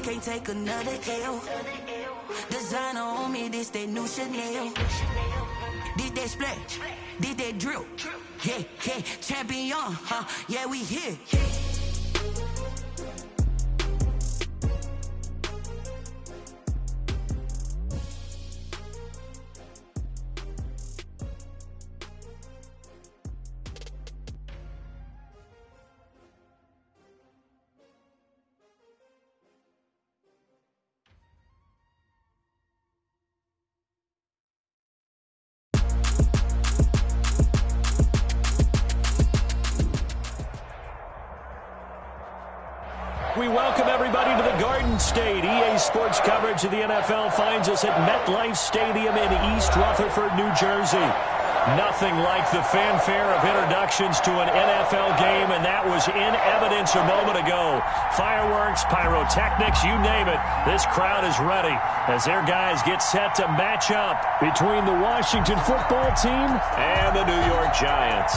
can't take another L. Designer on me, this that new Chanel. This that splash, this that drill. Yeah, yeah, champion, huh? Yeah, we here. We welcome everybody to the Garden State. EA Sports coverage of the NFL finds us at MetLife Stadium in East Rutherford, New Jersey. Nothing like the fanfare of introductions to an NFL game, and that was in evidence a moment ago. Fireworks, pyrotechnics, you name it. This crowd is ready as their guys get set to match up between the Washington football team and the New York Giants.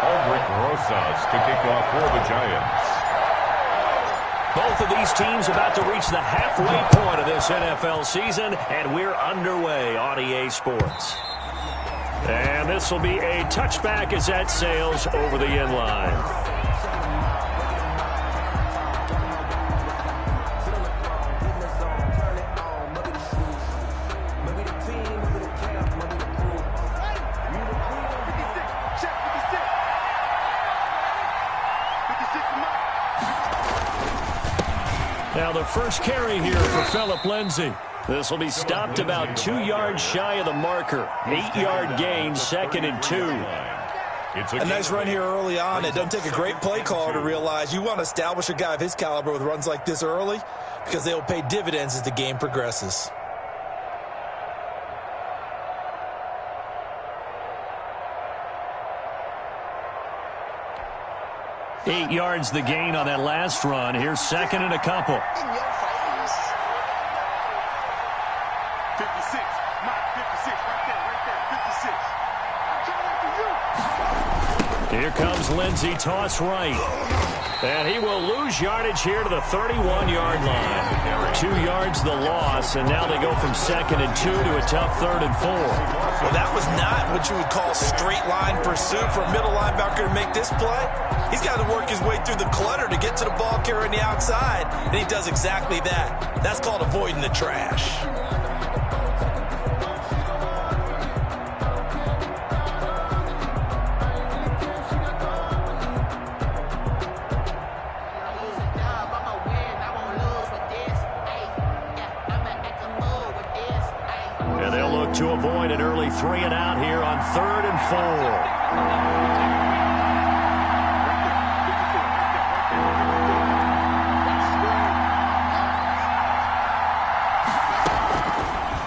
Aldrich Rosas to kick off for the Giants. Both of these teams about to reach the halfway point of this NFL season, and we're underway on EA Sports. And this will be a touchback as that sails over the end line. Now the first carry here for Phillip Lindsay. This will be stopped about 2 yards shy of the marker. 8-yard gain, 2nd and 2. A nice run here early on. It doesn't take a great play caller to realize you want to establish a guy of his caliber with runs like this early because they will pay dividends as the game progresses. Eight yards the gain on that last run. Here's 2nd and a couple. In your face. 56. Mike, 56. Right there. 56. I'm trying for you. Here comes Lindsay, toss right. And he will lose yardage here to the 31-yard line. 2 yards the loss, and now they go from 2nd and 2 to a tough 3rd and 4. Well, that was not what you would call straight line pursuit for a middle linebacker to make this play. He's got to work his way through the clutter to get to the ball carrier on the outside, and he does exactly that. That's called avoiding the trash. And they'll look to avoid an early 3 and out here on 3rd and 4.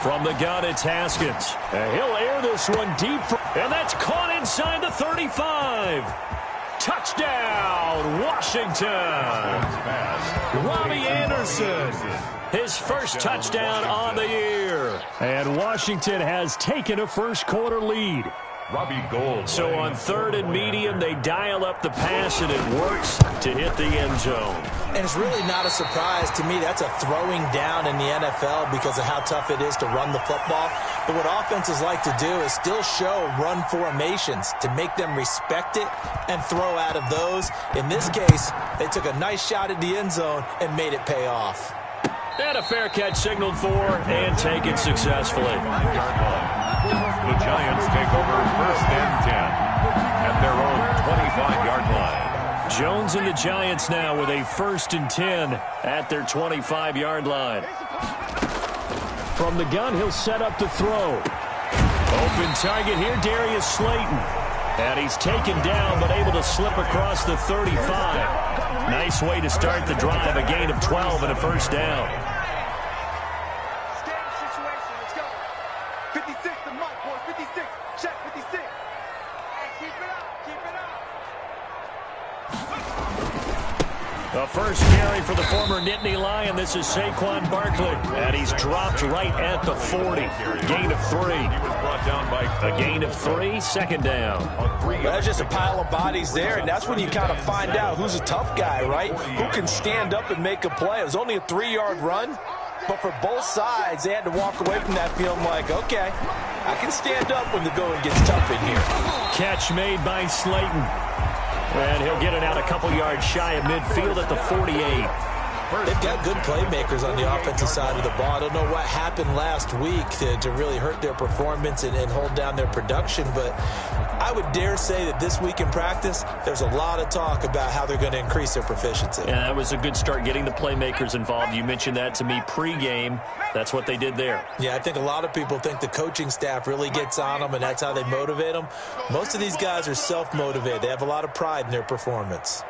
From the gun, it's Haskins. And he'll air this one deep. And that's caught inside the 35. Touchdown, Washington. Robbie Anderson. His first touchdown on the year. And Washington has taken a first-quarter lead. Robbie Gould. So on 3rd and medium, they dial up the pass, and it works to hit the end zone. And it's really not a surprise to me. That's a throwing down in the NFL because of how tough it is to run the football. But what offenses like to do is still show run formations to make them respect it and throw out of those. In this case, they took a nice shot at the end zone and made it pay off. And a fair catch signaled for and taken successfully. The Giants take over 1st and 10 at their own 25-yard line. Jones and the Giants now with a 1st and 10 at their 25-yard line. From the gun, he'll set up to throw. Open target here, Darius Slayton. And he's taken down but able to slip across the 35. Nice way to start the drive, a gain of 12 and a first down. The first carry for the former Nittany Lion. This is Saquon Barkley. And he's dropped right at the 40. Gain of 3. A gain of 3, second down. That's just a pile of bodies there, and that's when you kind of find out who's a tough guy, right? Who can stand up and make a play. It was only a 3-yard run, but for both sides, they had to walk away from that field like, okay, I can stand up when the going gets tough in here. Catch made by Slayton. And he'll get it out a couple yards shy of midfield at the 48. They've got good playmakers on the offensive side of the ball. I don't know what happened last week to really hurt their performance and hold down their production, but I would dare say that this week in practice, there's a lot of talk about how they're going to increase their proficiency. Yeah, that was a good start, getting the playmakers involved. You mentioned that to me pregame. That's what they did there. Yeah, I think a lot of people think the coaching staff really gets on them, and that's how they motivate them. Most of these guys are self-motivated. They have a lot of pride in their performance.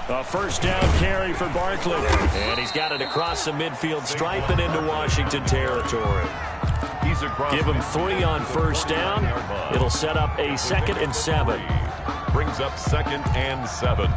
A first down carry for Barkley. And he's got it across the midfield stripe and into Washington territory. Give him 3 on first down. It'll set up a 2nd and 7. Brings up 2nd and 7.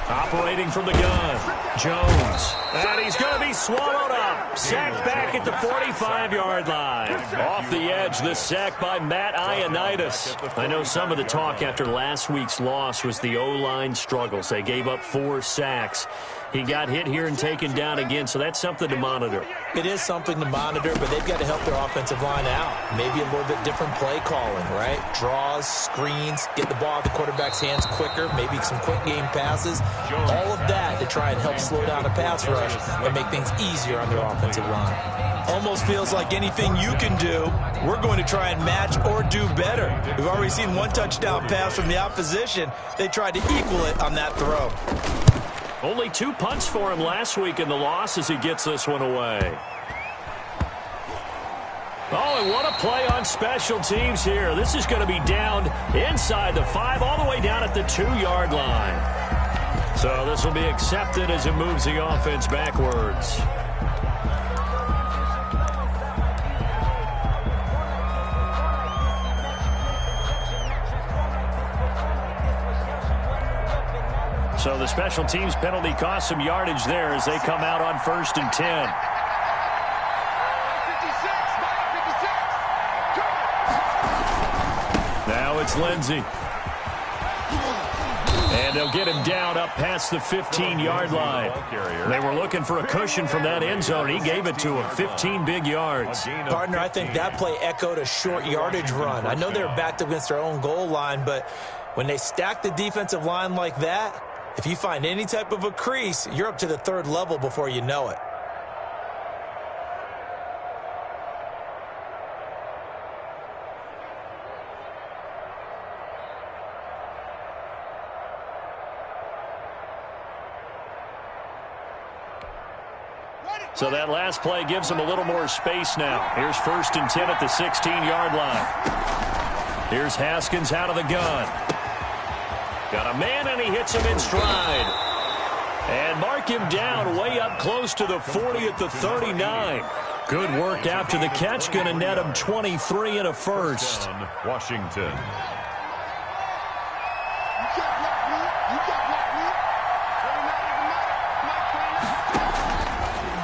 Operating from the gun, Jones. And he's going to be swallowed up. Sacked back at the 45-yard line. Off the edge, the sack by Matt Ioannidis. I know some of the talk after last week's loss was the O-line struggles. They gave up 4 sacks. He got hit here and taken down again, so that's something to monitor. It is something to monitor, but they've got to help their offensive line out. Maybe a little bit different play calling, right? Draws, screens, get the ball out of the quarterback's hands quicker, maybe some quick game passes. All of that to try and help slow down a pass rush and make things easier on their offensive line. Almost feels like anything you can do, we're going to try and match or do better. We've already seen 1 touchdown pass from the opposition. They tried to equal it on that throw. Only 2 punts for him last week in the loss as he gets this one away. Oh, and what a play on special teams here. This is going to be down inside the 5, all the way down at the 2-yard line. So this will be accepted as it moves the offense backwards. So the special teams penalty cost some yardage there as they come out on 1st and 10. Now it's Lindsey. And they'll get him down up past the 15-yard line. They were looking for a cushion from that end zone. He gave it to him, 15 big yards. Partner, I think that play echoed a short yardage run. I know they were backed up against their own goal line, but when they stack the defensive line like that, if you find any type of a crease, you're up to the 3rd level before you know it. So that last play gives them a little more space now. Here's 1st and 10 at the 16-yard line. Here's Haskins out of the gun. Got a man, and he hits him in stride. And mark him down way up close to the 40 at the 39. Good work after the catch. Going to net him 23 and a first. Washington.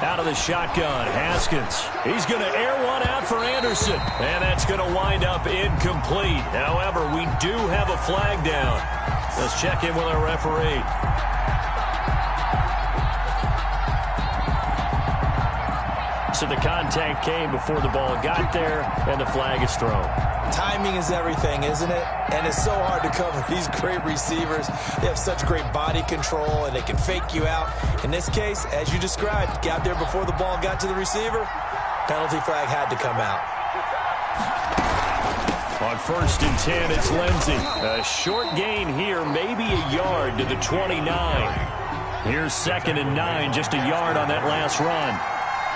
Out of the shotgun, Haskins. He's going to air one out for Anderson. And that's going to wind up incomplete. However, we do have a flag down. Let's check in with our referee. So the contact came before the ball got there, and the flag is thrown. Timing is everything, isn't it? And it's so hard to cover these great receivers. They have such great body control, and they can fake you out. In this case, as you described, got there before the ball got to the receiver. Penalty flag had to come out. On 1st and 10, it's Lindsey. A short gain here, maybe a yard to the 29. Here's 2nd and 9, just a yard on that last run.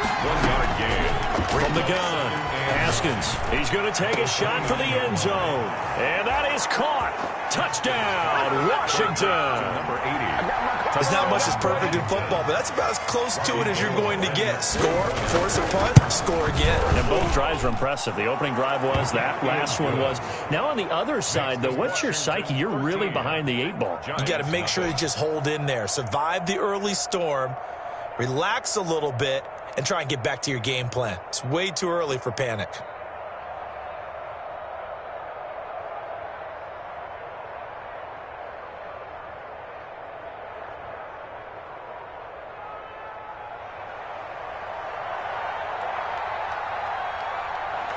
1-yard gain. From the gun, Haskins. He's going to take a shot for the end zone. And that is caught. Touchdown, Washington. Number 80. There's not much that's perfect in football, but that's about as close to it as you're going to get. Score, force a punt, score again. And both drives were impressive. The opening drive was, that last one was. Now on the other side, though, what's your psyche? You're really behind the 8-ball. You got to make sure you just hold in there. Survive the early storm, relax a little bit, and try and get back to your game plan. It's way too early for panic.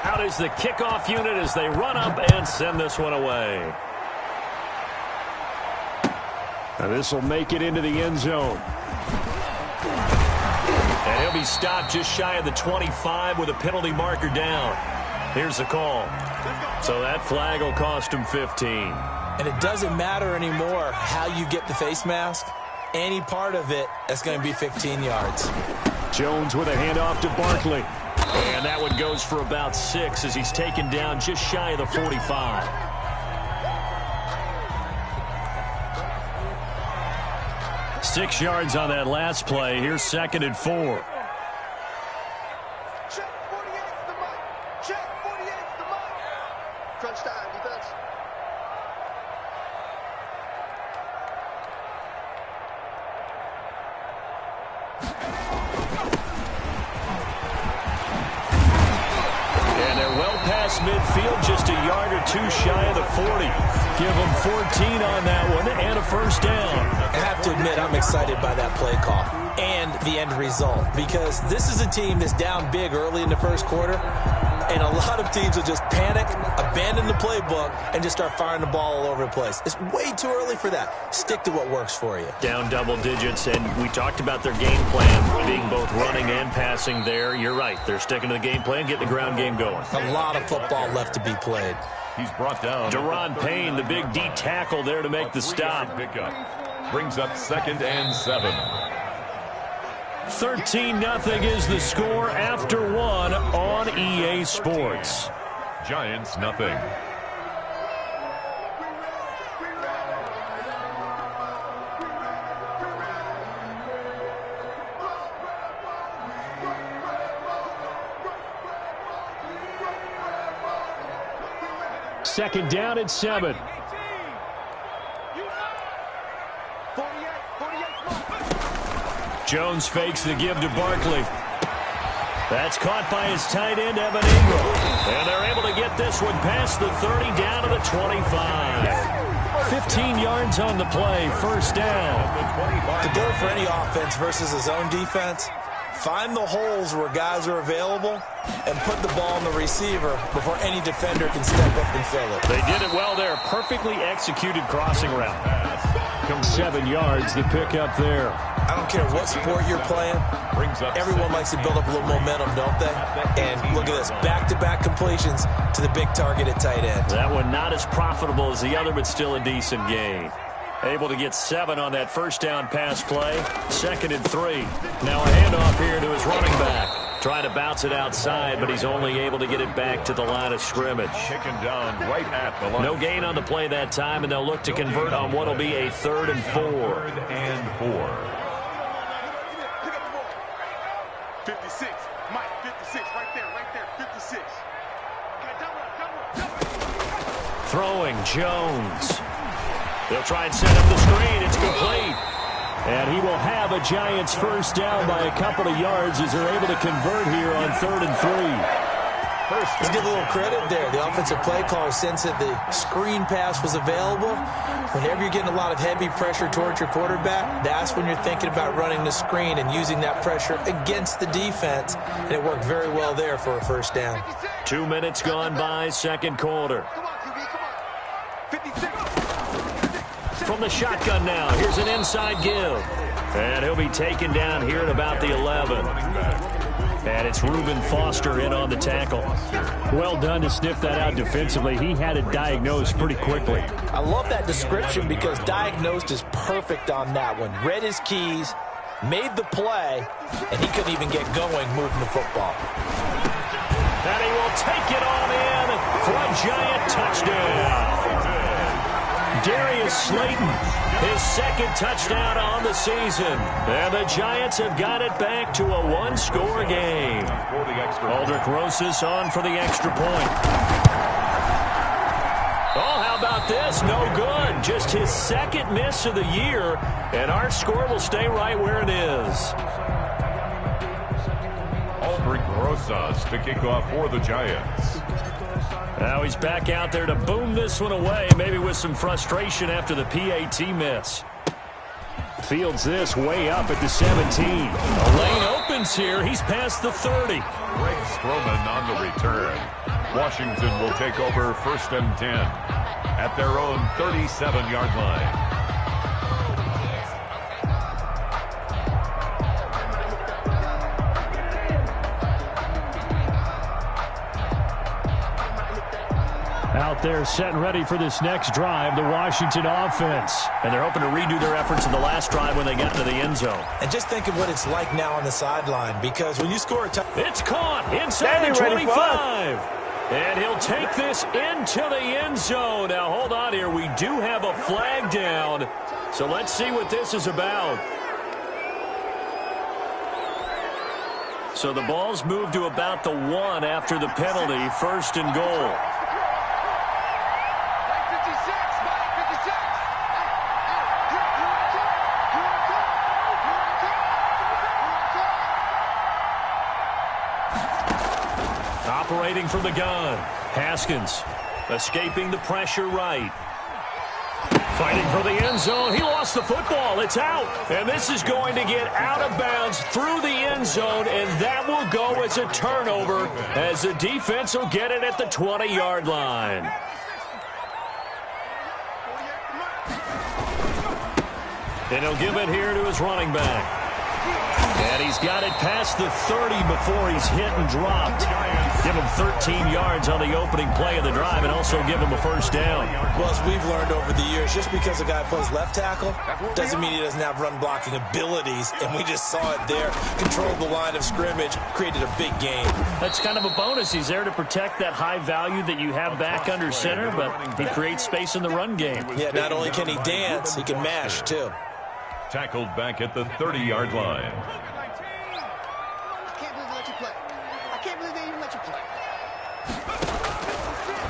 Out is the kickoff unit as they run up and send this one away. Now this will make it into the end zone. And he'll be stopped just shy of the 25 with a penalty marker down. Here's the call. So that flag will cost him 15. And it doesn't matter anymore how you get the face mask. Any part of it, that's going to be 15 yards. Jones with a handoff to Barkley. And that one goes for about 6 as he's taken down just shy of the 45. Six yards on that last play. Here's 2nd and 4. Check 48 the mic. Check 48 the mic. Crunch time, defense. And they're well past midfield, just a yard or two shy of the 40. Give them 14 on that one and a first down. I have to admit, I'm excited by that play call and the end result, because this is a team that's down big early in the first quarter, and a lot of teams will just panic, abandon the playbook, and just start firing the ball all over the place. It's way too early for that. Stick to what works for you. Down double digits, and we talked about their game plan being both running and passing there. You're right. They're sticking to the game plan, getting the ground game going. A lot of football left to be played. He's brought down. Deron Payne, the big D tackle there to make the stop. Pickup. Brings up 2nd and 7. 13-0 is the score after 1 on EA Sports. Giants, nothing. Second down at 7. Jones fakes the give to Barkley. That's caught by his tight end, Evan Ingram. And they're able to get this one past the 30 down to the 25. 15 yards on the play, first down. To go for any offense versus his own defense, find the holes where guys are available and put the ball on the receiver before any defender can step up and fill it. They did it well there. Perfectly executed crossing route. Comes 7 yards, the pickup there. I don't care what sport you're playing. Everyone likes to build up a little momentum, don't they? And look at this, back-to-back completions to the big target at tight end. That one not as profitable as the other, but still a decent gain. Able to get 7 on that first down pass play. 2nd and 3. Now a handoff here to his running back. Trying to bounce it outside, but he's only able to get it back to the line of scrimmage. Taken down right at the line. No gain on the play that time, and they'll look to convert on what will be a 3rd and 4. 3rd and 4. 56. Mike, 56. Right there, 56. Okay, double. Throwing Jones. They'll try and set up the screen. It's complete. And he will have a Giants first down by a couple of yards as they're able to convert here on 3rd and 3. Let's give a little credit there. The offensive play caller sensed that the screen pass was available. Whenever you're getting a lot of heavy pressure towards your quarterback, that's when you're thinking about running the screen and using that pressure against the defense. And it worked very well there for a first down. 2 minutes gone by, second quarter. Come on, QB, come on. 56. From the shotgun now, here's an inside give. And he'll be taken down here at about the 11. And it's Reuben Foster in on the tackle. Well done to sniff that out defensively. He had it diagnosed pretty quickly. I love that description because diagnosed is perfect on that one. Read his keys, made the play, and he couldn't even get going moving the football. And he will take it on in for a Giant touchdown. Darius Slayton, his second touchdown on the season. And the Giants have got it back to a one-score game. Aldrich Rosas on for the extra point. Oh, how about this? No good. Just his second miss of the year, and our score will stay right where it is. Aldrich Rosas to kick off for the Giants. Now he's back out there to boom this one away, maybe with some frustration after the PAT miss. Fields this way up at the 17. A lane opens here. He's past the 30. Greg Stroman on the return. Washington will take over 1st and 10 at their own 37-yard line. Out there set and ready for this next drive, the Washington offense. And they're hoping to redo their efforts in the last drive when they got into the end zone. And just think of what it's like now on the sideline, because when you score a touchdown, it's caught inside the 25. And he'll take this into the end zone. Now, hold on here. We do have a flag down. So let's see what this is about. So the ball's moved to about the 1 after the penalty, 1st and goal. Operating from the gun. Haskins escaping the pressure right. Fighting for the end zone. He lost the football. It's out. And this is going to get out of bounds through the end zone, and that will go as a turnover as the defense will get it at the 20-yard line. And he'll give it here to his running back. And he's got it past the 30 before he's hit and dropped. Give him 13 yards on the opening play of the drive and also give him a first down. Well, as we've learned over the years, just because a guy plays left tackle doesn't mean he doesn't have run blocking abilities, and we just saw it there. Controlled the line of scrimmage, created a big game. That's kind of a bonus. He's there to protect that high value that you have back under center, but he creates space in the run game. Yeah, not only can he dance, he can mash, too. Tackled back at the 30-yard line.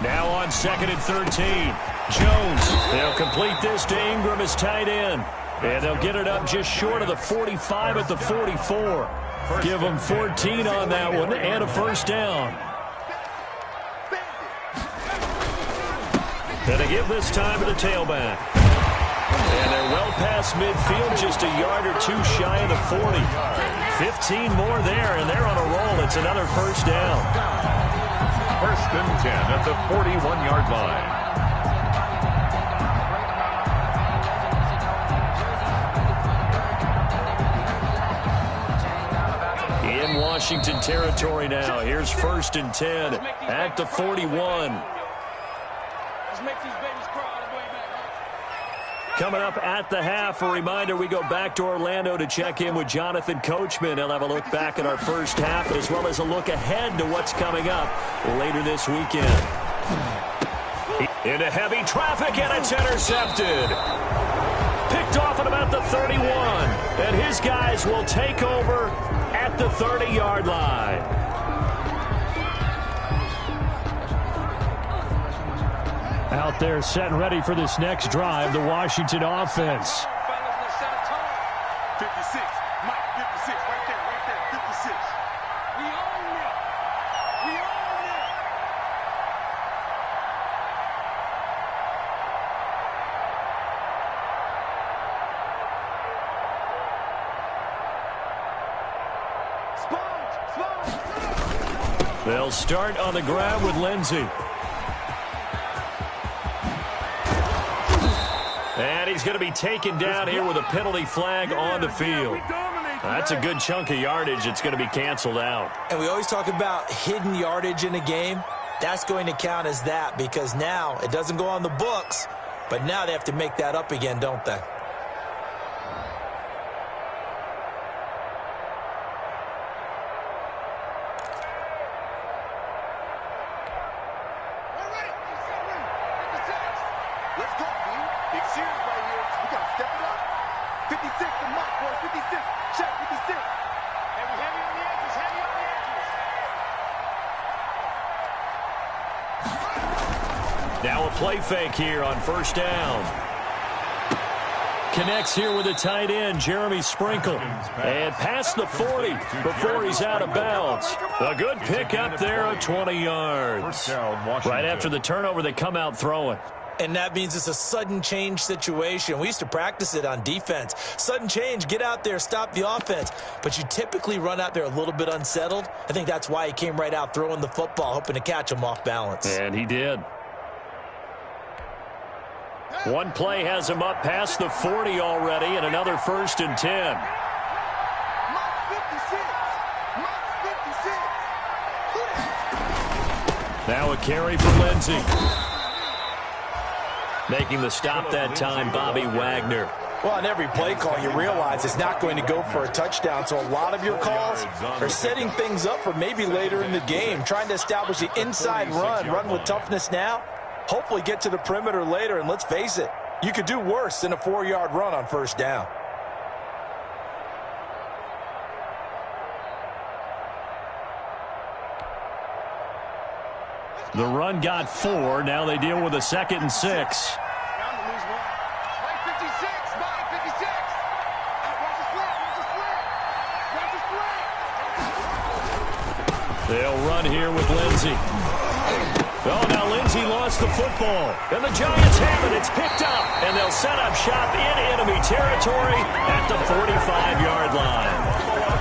Now on 2nd and 13. Jones, they'll complete this to Ingram as tight end. And they'll get it up just short of the 45 at the 44. Give them 14 on that one and a first down. And they give this time to the tailback. And they're well past midfield, just a yard or two shy of the 40. 15 more there, and they're on a roll. It's another first down. 1st and 10 at the 41-yard line. In Washington territory now. Here's 1st and 10 at the 41. Coming up at the half, a reminder, we go back to Orlando to check in with Jonathan Coachman. He'll have a look back at our first half as well as a look ahead to what's coming up later this weekend. Into heavy traffic, and it's intercepted. Picked off at about the 31, and his guys will take over at the 30-yard line. Out there set and ready for this next drive, the Washington offense. 56, Mike, 56, right there, 56. We own it. We own it. They'll start on the ground with Lindsey. And he's going to be taken down here with a penalty flag on the field. That's a good chunk of yardage. It's going to be canceled out. And we always talk about hidden yardage in a game. That's going to count as that because now it doesn't go on the books, but now they have to make that up again, don't they? cheers right here. We got to step it up. 56, the mark, boys. 56. Check 56. And we heavy on the edges. Heavy on the edges. Now a play fake here on first down. Connects here with a tight end, Jeremy Sprinkle. And past the 40 before he's out of bounds. A good pick up there of 20 yards. Right after the turnover, they come out throwing. And that means it's a sudden change situation. We used to practice it on defense. Sudden change, get out there, stop the offense. But you typically run out there a little bit unsettled. I think that's why he came right out throwing the football, hoping to catch him off balance. And he did. One play has him up past the 40 already, and another 1st and 10. Mark 56. Mark 56. Now a carry for Lindsey. Making the stop that time, Bobby Wagner. Well, on every play call, you realize it's not going to go for a touchdown, so a lot of your calls are setting things up for maybe later in the game, trying to establish the inside run with toughness now, hopefully get to the perimeter later, and let's face it, you could do worse than a 4-yard run on first down. The run got 4. Now they deal with a 2nd and 6. They'll run here with Lindsey. Oh, now Lindsey lost the football. And the Giants have it. It's picked up. And they'll set up shop in enemy territory at the 45-yard line.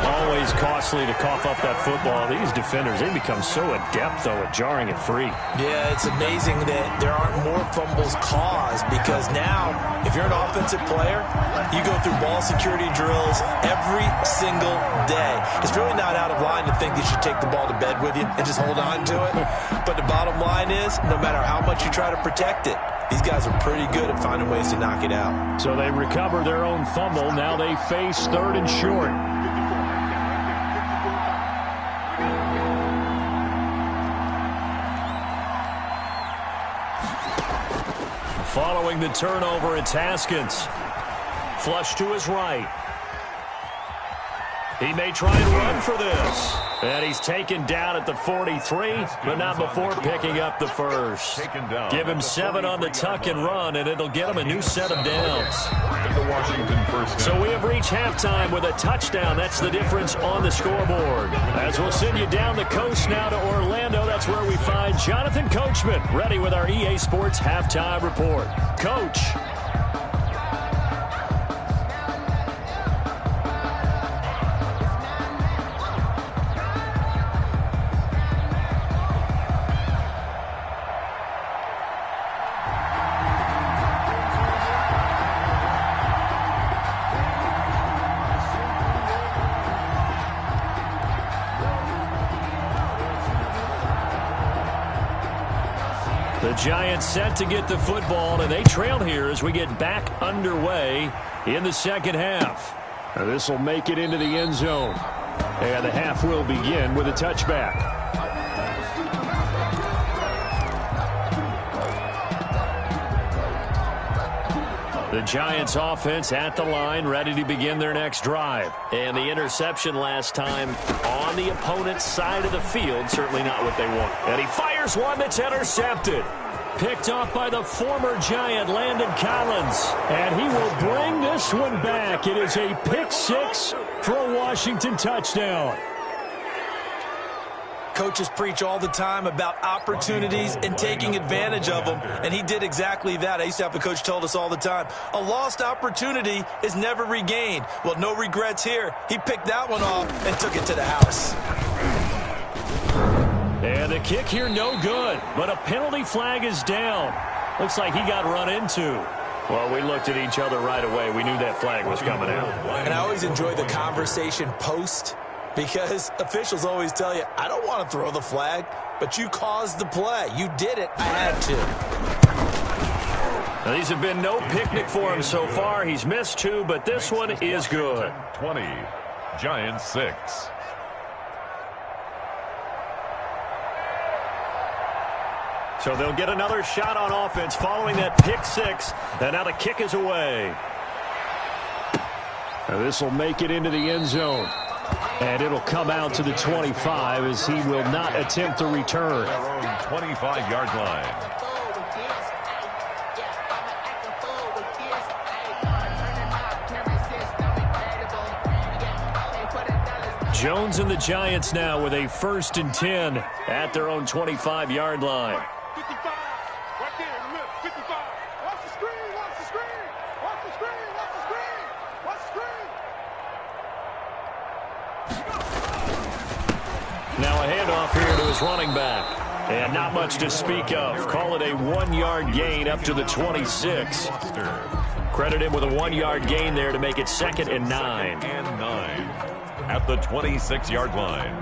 Always costly to cough up that football. These defenders, they become so adept, though, at jarring it free. Yeah, it's amazing that there aren't more fumbles caused because now, if you're an offensive player, you go through ball security drills every single day. It's really not out of line to think you should take the ball to bed with you and just hold on to it. But the bottom line is, no matter how much you try to protect it, these guys are pretty good at finding ways to knock it out. So they recover their own fumble. Now they face 3rd and short. Following the turnover, it's Haskins. Flush to his right. He may try and run for this. And he's taken down at the 43, but not before picking up the first. Give him 7 on the tuck and run, and it'll get him a new set of downs. So we have reached halftime with a touchdown. That's the difference on the scoreboard. As we'll send you down the coast now to Orlando, that's where we find Jonathan Coachman, ready with our EA Sports Halftime Report. Coach. The Giants set to get the football, and they trail here as we get back underway in the second half. This will make it into the end zone. And the half will begin with a touchback. The Giants offense at the line, ready to begin their next drive. And the interception last time on the opponent's side of the field, certainly not what they want. And he fires one that's intercepted. Picked off by the former Giant, Landon Collins. And he will bring this one back. It is a pick 6 for a Washington touchdown. Coaches preach all the time about opportunities and taking advantage of them, and he did exactly that. I used to have a coach told us all the time, a lost opportunity is never regained. Well, no regrets here. He picked that one off and took it to the house. And the kick here, no good, but a penalty flag is down. Looks like he got run into. Well, we looked at each other right away. We knew that flag was coming out. And I always enjoy the conversation post, because officials always tell you, I don't want to throw the flag, but you caused the play. You did it. I had to. Now, these have been no picnic for him so far. He's missed 2, but this one is good. 20, Giants 6. So they'll get another shot on offense following that pick six. And now the kick is away. This will make it into the end zone. And it'll come out to the 25 as he will not attempt to return. Their own 25-yard line. Jones and the Giants now with a 1st and 10 at their own 25-yard line. 55. Right there in the middle. 55. Watch the screen. Watch the screen. Watch the screen. Watch the screen. Watch the screen. Now a handoff here to his running back. And not much to speak of. Call it a 1-yard gain up to the 26. Credit him with a 1-yard gain there to make it 2nd and 9. And 9 at the 26-yard line.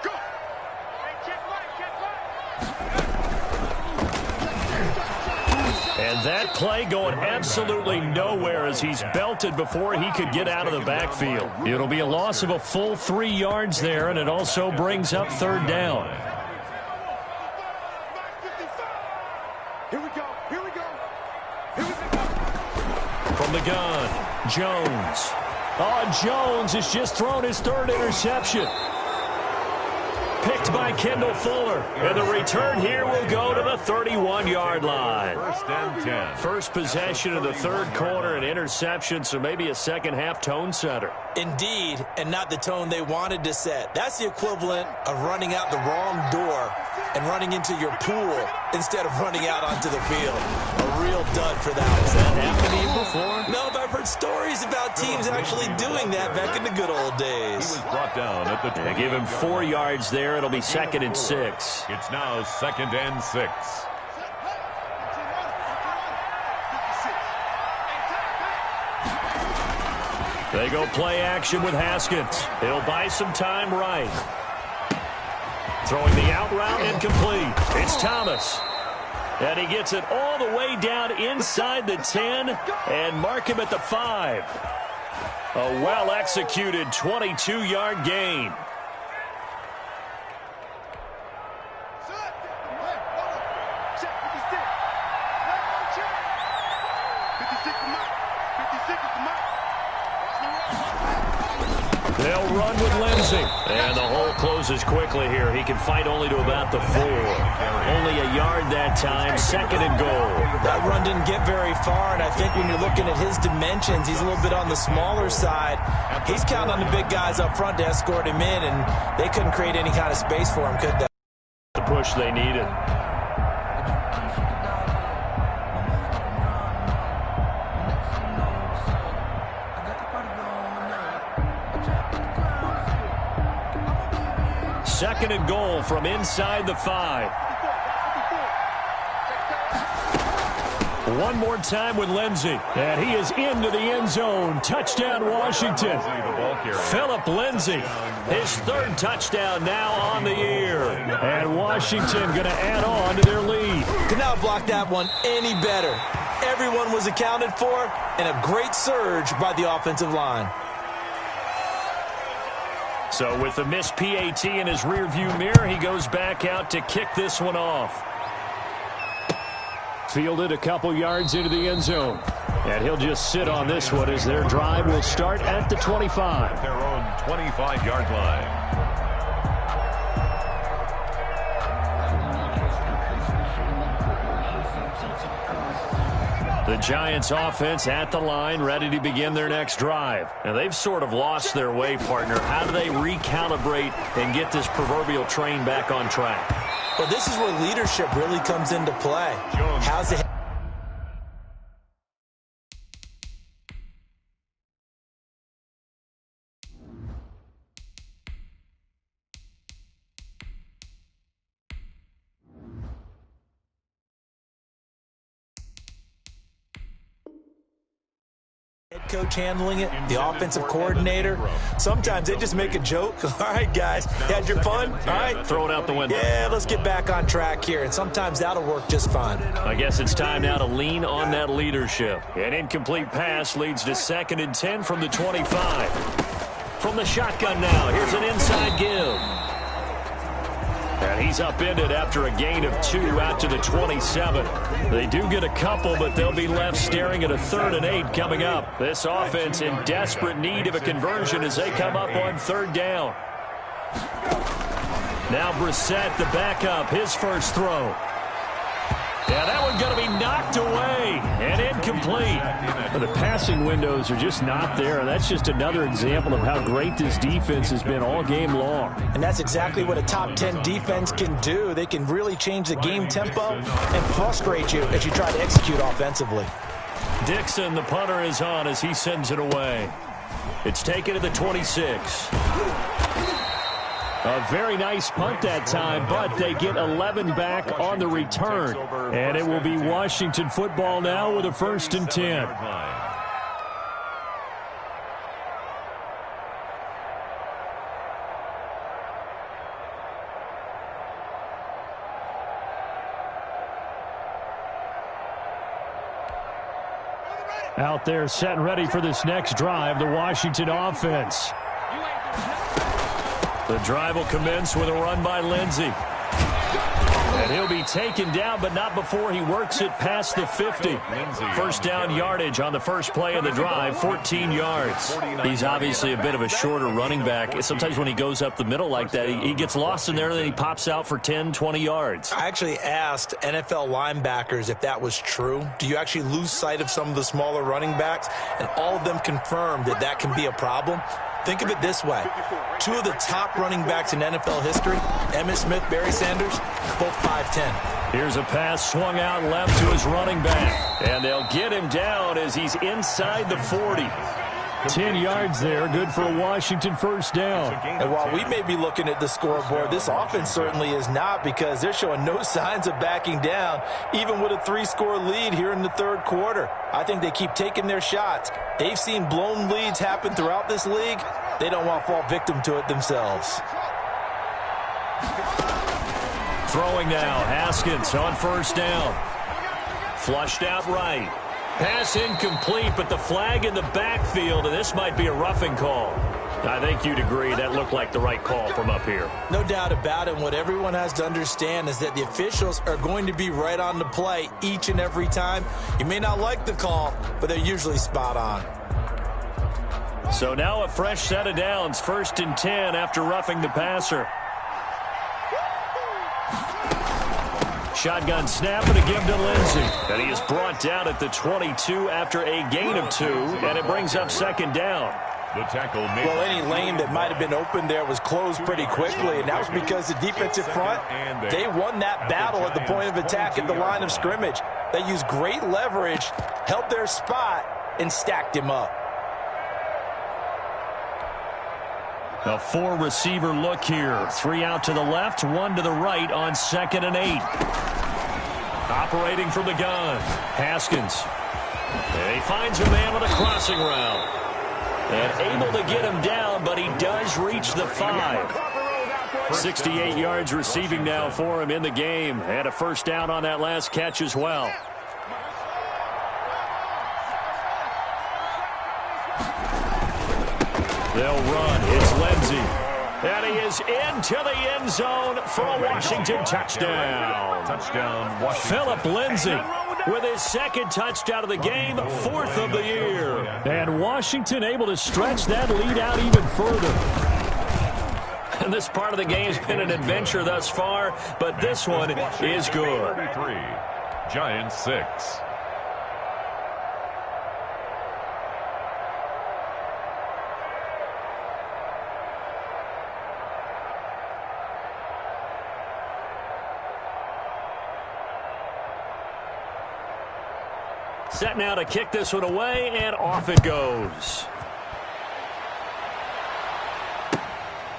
Go. Hey, check right. And that play going absolutely nowhere as he's belted before he could get out of the backfield. It'll be a loss of a full 3 yards there, and it also brings up 3rd down. Here we go. From the gun, Jones. Jones has just thrown his 3rd interception. Picked by Kendall Fuller. And the return here will go to the 31-yard line. 1st and 10. First possession of the 3rd quarter, an interception, so maybe a second-half tone setter. Indeed, and not the tone they wanted to set. That's the equivalent of running out the wrong door and running into your pool instead of running out onto the field. A real dud for that one. Has that happened to you before? No, but I've heard stories about teams actually doing that back in the good old He days. was brought down at the 20. They give him 4 yards there. It'll be 2nd and 6. It's now 2nd and 6. They go play action with Haskins. He'll buy some time right. Throwing the out route incomplete. It's Thomas. And he gets it all the way down inside the 10 and mark him at the 5. A well-executed 22-yard gain. They'll run with Lindsey. And the hole closes quickly here. He can fight only to about the 4. Only a yard that time. 2nd and goal. That run didn't get very far, and I think when you're looking at his dimensions, he's a little bit on the smaller side. He's counting on the big guys up front to escort him in, and they couldn't create any kind of space for him, could they? The push they needed. Second and goal from inside the 5. One more time with Lindsey. And he is into the end zone. Touchdown, Washington. Phillip Lindsey, his 3rd touchdown now on the year. And Washington going to add on to their lead. Could not block that one any better. Everyone was accounted for, and a great surge by the offensive line. So with the missed PAT in his rearview mirror, he goes back out to kick this one off. Fielded a couple yards into the end zone. And he'll just sit on this one as their drive will start at the 25. Their own 25-yard line. The Giants offense at the line, ready to begin their next drive. And they've sort of lost their way, partner. How do they recalibrate and get this proverbial train back on track? Well, this is where leadership really comes into play. How's the head coach handling it, the offensive coordinator? Sometimes they just make a joke. All right, guys, had your fun? All right. Throw it out the window. Yeah, let's get back on track here, and sometimes that'll work just fine. I guess it's time now to lean on that leadership. An incomplete pass leads to 2nd and 10 from the 25. From the shotgun now, here's an inside give. He's upended after a gain of 2 out to the 27. They do get a couple, but they'll be left staring at a 3rd and 8 coming up. This offense in desperate need of a conversion as they come up on 3rd down. Now Brissett, the backup, his first throw. Yeah, that one's going to be knocked away and incomplete. The passing windows are just not there, and that's just another example of how great this defense has been all game long. And that's exactly what a top 10 defense can do. They can really change the game tempo and frustrate you as you try to execute offensively. Dixon, the punter, is on as he sends it away. It's taken to the 26. A very nice punt that time, but they get 11 back on the return. And it will be Washington football now with a 1st and 10. Out there set and ready for this next drive, the Washington offense. The drive will commence with a run by Lindsey. And he'll be taken down, but not before he works it past the 50. 1st down yardage on the first play of the drive, 14 yards. He's obviously a bit of a shorter running back. Sometimes when he goes up the middle like that, he gets lost in there, and then he pops out for 10, 20 yards. I actually asked NFL linebackers if that was true. Do you actually lose sight of some of the smaller running backs? And all of them confirmed that that can be a problem. Think of it this way. 2 of the top running backs in NFL history, Emmitt Smith, Barry Sanders, both 5'10". Here's a pass swung out left to his running back. And they'll get him down as he's inside the 40. 10 yards there, good for a Washington 1st down. And while we may be looking at the scoreboard, this offense certainly is not, because they're showing no signs of backing down, even with a 3-score lead here in the 3rd quarter. I think they keep taking their shots. They've seen blown leads happen throughout this league. They don't want to fall victim to it themselves. Throwing now, Haskins on 1st down. Flushed out right. Pass incomplete, but the flag in the backfield, and this might be a roughing call. I think you'd agree that looked like the right call from up here. No doubt about it. What everyone has to understand is that the officials are going to be right on the play each and every time. You may not like the call, but they're usually spot on. So now a fresh set of downs, 1st and 10 after roughing the passer. Shotgun snap and a give to Lindsey. And he is brought down at the 22 after a gain of 2, and it brings up 2nd down. The tackle made. Well, any lane that might have been open there was closed pretty quickly, and that was because the defensive front, they won that battle at the point of attack at the line of scrimmage. They used great leverage, held their spot, and stacked him up. A 4-receiver look here. 3 out to the left, 1 to the right on 2nd and 8. Operating from the gun, Haskins. And he finds a man with a crossing route. And able to get him down, but he does reach the 5. 68 yards receiving now for him in the game. And a 1st down on that last catch as well. They'll run. It's Lindsey. And he is into the end zone for a Washington touchdown. Touchdown, Washington. Philip Lindsey with his 2nd touchdown of the game, 4th of the year. And Washington able to stretch that lead out even further. And this part of the game's been an adventure thus far, but this one is good. 33, Giants 6. Set now to kick this one away, and off it goes.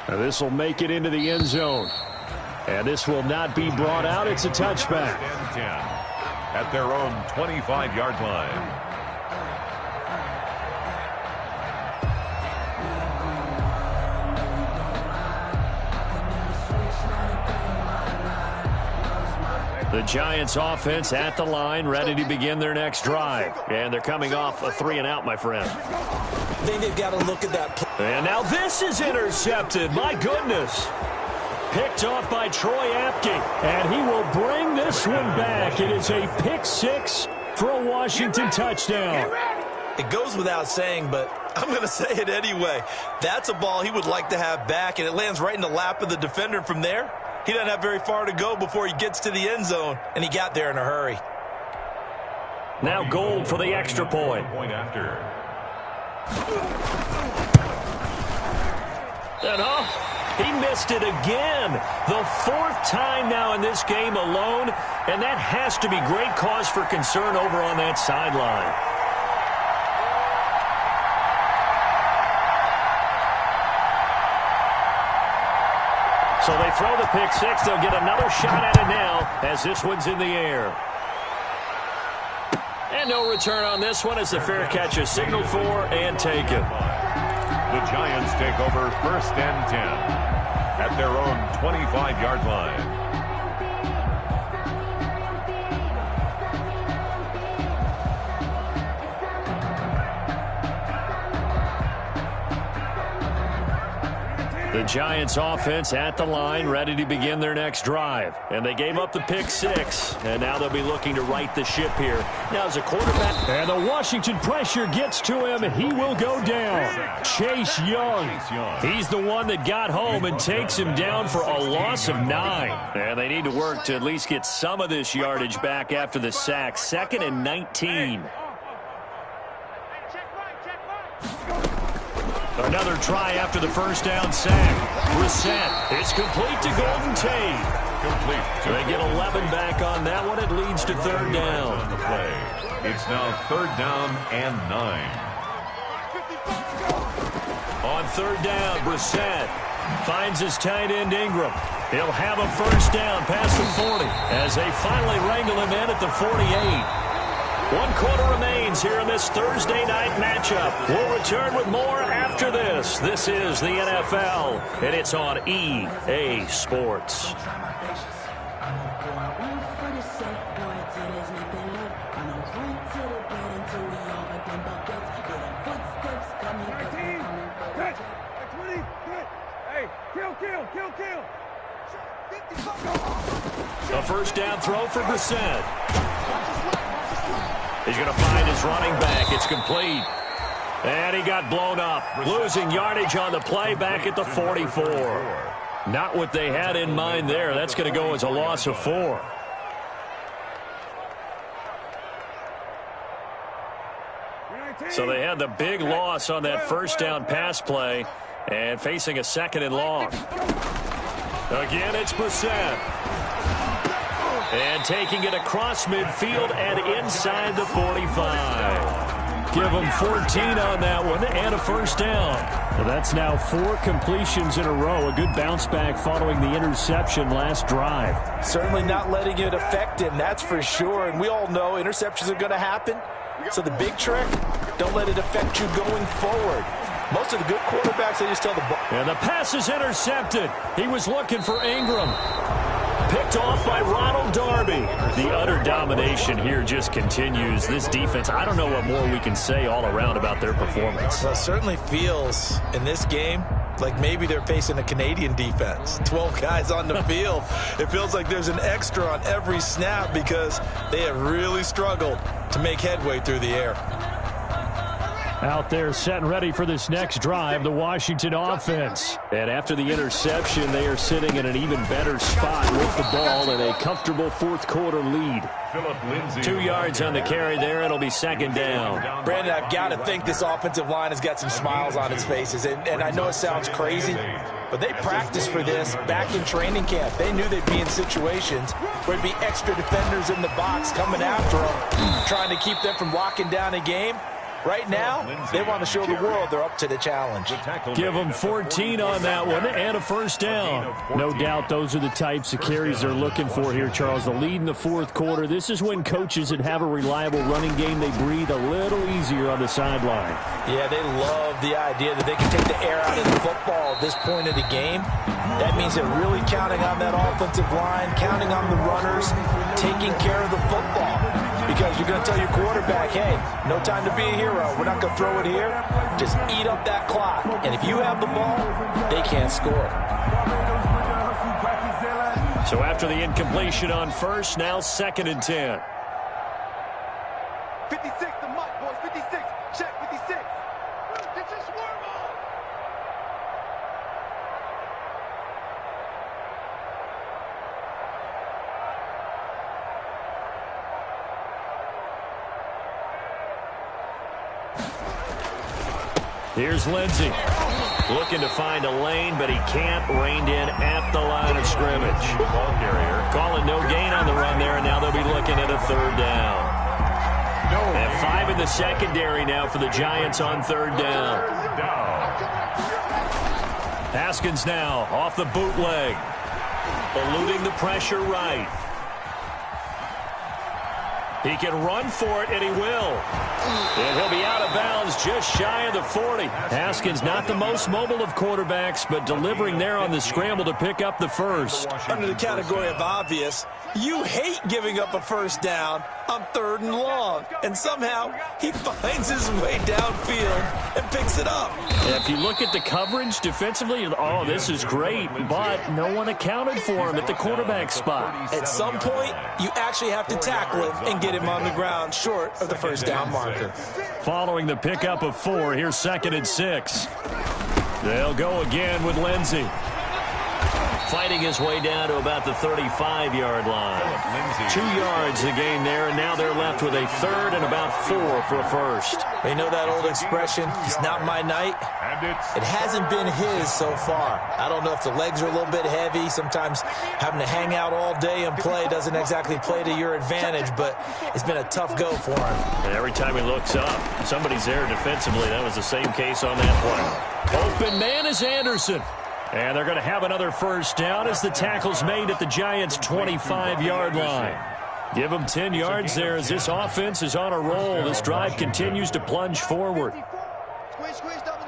Now this will make it into the end zone. And this will not be brought out. It's a touchback. 10 at their own 25-yard line. The Giants offense at the line, ready to begin their next drive. And they're coming off a 3-and-out, my friend. I think they've got to look at that. And now this is intercepted. My goodness. picked off by Troy Apke. And he will bring this one back. It is a pick six for a Washington touchdown. It goes without saying, but I'm going to say it anyway. That's a ball he would like to have back, and it lands right in the lap of the defender. From there, he doesn't have very far to go before he gets to the end zone, and he got there in a hurry. Now Gold for the extra point. Point after. And he missed it again. The fourth time now in this game alone, and that has to be great cause for concern over on that sideline. So they throw the pick six. They'll get another shot at it now as this one's in the air. And no return on this one as the fair catch is signaled for and taken. The Giants take over 1st and 10 at their own 25-yard line. The Giants offense at the line, ready to begin their next drive. And they gave up the pick six, and now they'll be looking to right the ship here. Now as a quarterback, and the Washington pressure gets to him. He will go down. Chase Young. He's the one that got home and takes him down for a loss of 9. And they need to work to at least get some of this yardage back after the sack. 2nd and 19. Another try after the first down sack. Brissett. It's complete to Golden Tate. Complete. They get 11 back on that one. It leads to 3rd down. On the play. It's now 3rd down and 9. On 3rd down, Brissett finds his tight end Ingram. He'll have a first down past the 40 as they finally wrangle him in at the 48. 1 quarter remains here in this Thursday night matchup. We'll return with more after this. This is the NFL, and it's on EA Sports. A first down throw for Brissett. He's going to find his running back. It's complete. And he got blown up. Losing yardage on the play back at the 44. Not what they had in mind there. That's going to go as a loss of 4. So they had the big loss on that first down pass play and facing a 2nd and long. Again, it's Brissett. And taking it across midfield and inside the 45. Give them 14 on that one and a first down. Well, that's now 4 completions in a row. A good bounce back following the interception last drive. Certainly not letting it affect him, that's for sure. And we all know interceptions are going to happen. So the big trick, don't let it affect you going forward. Most of the good quarterbacks, they just tell the ball. And the pass is intercepted. He was looking for Ingram. Picked off by Ronald Darby. The utter domination here just continues. This defense, I don't know what more we can say all around about their performance. Well, it certainly feels in this game like maybe they're facing a Canadian defense. 12 guys on the field. It feels like there's an extra on every snap because they have really struggled to make headway through the air. Out there set and ready for this next drive, the Washington offense. And after the interception, they are sitting in an even better spot with the ball in a comfortable 4th quarter lead. 2 yards on the carry there. It'll be 2nd down. Brandon, I've got to think this offensive line has got some smiles on its faces. And I know it sounds crazy, but they practiced for this back in training camp. They knew they'd be in situations where there'd be extra defenders in the box coming after them, trying to keep them from locking down a game. Right now, they want to show the world they're up to the challenge. Give them 14 on that one and a first down. No doubt those are the types of carries they're looking for here, Charles. The lead in the 4th quarter. This is when coaches that have a reliable running game, they breathe a little easier on the sideline. Yeah, they love the idea that they can take the air out of the football at this point of the game. That means they're really counting on that offensive line, counting on the runners, taking care of the football. Because you're going to tell your quarterback, hey, no time to be a hero. We're not going to throw it here. Just eat up that clock. And if you have the ball, they can't score. So after the incompletion on first, now 2nd and 10. 56 to Mike, boys. 56. Check 56. Get your swerve on. Here's Lindsey. Looking to find a lane, but he can't. Reined in at the line of scrimmage. Ball carrier. Calling no gain on the run there, and now they'll be looking at a 3rd down. And 5 in the secondary now for the Giants on 3rd down. Haskins now off the bootleg. Eluding the pressure right. He can run for it, and he will. And he'll be out of bounds just shy of the 40. Haskins not the most mobile of quarterbacks, but delivering there on the scramble to pick up the first. Under the category of obvious, you hate giving up a 1st down on 3rd and long. And somehow he finds his way downfield and picks it up. If you look at the coverage defensively, oh, this is great, but no one accounted for him at the quarterback spot. At some point, you actually have to tackle him and get him on the ground short of the 1st down marker. Following the pickup of 4, here's 2nd and 6. They'll go again with Lindsey. Fighting his way down to about the 35-yard line. 2 yards the gain there, and now they're left with a 3rd and about 4 for a first. You know that old expression, it's not my night? It hasn't been his so far. I don't know if the legs are a little bit heavy. Sometimes having to hang out all day and play doesn't exactly play to your advantage, but it's been a tough go for him. And every time he looks up, somebody's there defensively. That was the same case on that play. Open man is Anderson. And they're going to have another 1st down as the tackle's made at the Giants' 25-yard line. Give them 10 yards there as this offense is on a roll. This drive continues to plunge forward. Squeeze, double.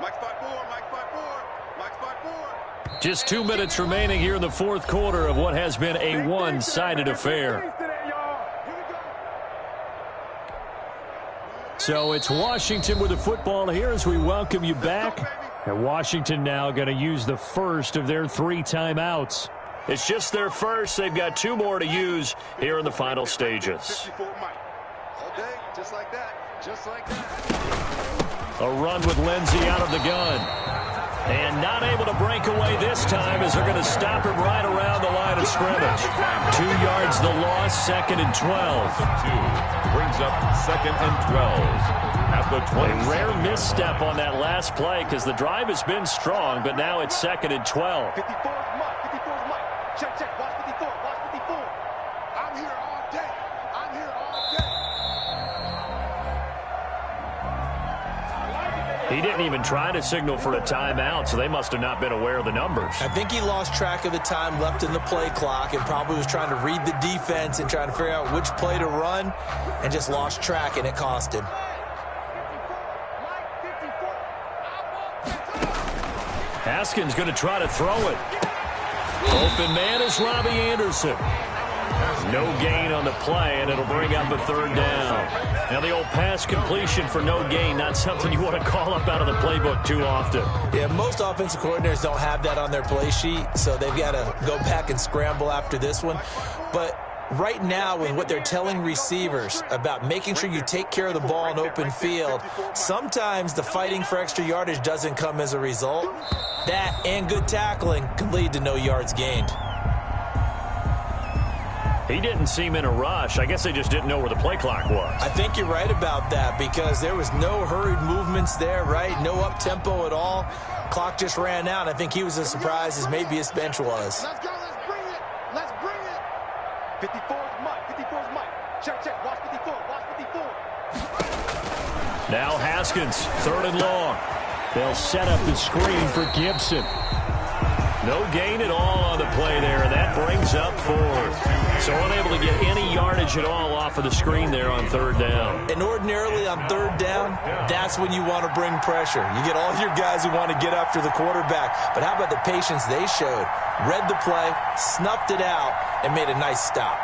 Mike's 5-4, Mike's 5-4, Mike's 5-4. Just 2 minutes remaining here in the 4th quarter of what has been a one-sided affair. So it's Washington with the football here as we welcome you back. And Washington now going to use the first of their 3 timeouts. It's just their first. They've got 2 more to use here in the final stages. All day, just like that. A run with Lindsey out of the gun. And not able to break away this time as they're going to stop him right around the line of scrimmage. 2 yards the loss, 2nd and 12. 2 brings up 2nd and 12. At the 20. A rare misstep on that last play because the drive has been strong, but now it's 2nd and 12. 54 is Mike. 54 is Mike. Check. Watch 54. Watch 54. I'm here all day. He didn't even try to signal for a timeout, so they must have not been aware of the numbers. I think he lost track of the time left in the play clock and probably was trying to read the defense and trying to figure out which play to run and just lost track, and it cost him. Haskins going to try to throw it. Open man is Robbie Anderson. No gain on the play, and it'll bring up a 3rd down. Now, the old pass completion for no gain, not something you want to call up out of the playbook too often. Yeah, most offensive coordinators don't have that on their play sheet, so they've got to go back and scramble after this one. But right now, with what they're telling receivers about making sure you take care of the ball in open field, sometimes the fighting for extra yardage doesn't come as a result. That and good tackling can lead to no yards gained. He didn't seem in a rush. I guess they just didn't know where the play clock was. I think you're right about that because there was no hurried movements there, right? No up-tempo at all. Clock just ran out. I think he was as surprised as maybe his bench was. Let's go. Let's bring it. 54 is Mike. 54 is Mike. Check. Watch 54. Watch 54. Now Haskins, 3rd and long. They'll set up the screen for Gibson. No gain at all on the play there, and that brings up 4th. So unable to get any yardage at all off of the screen there on 3rd down. And ordinarily on 3rd down, that's when you want to bring pressure. You get all your guys who want to get after the quarterback. But how about the patience they showed? Read the play, snuffed it out, and made a nice stop.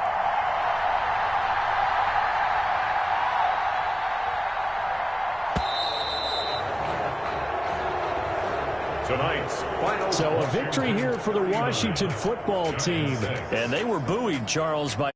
To tonight's final. So a victory here for the Washington football team. And they were buoyed, Charles, by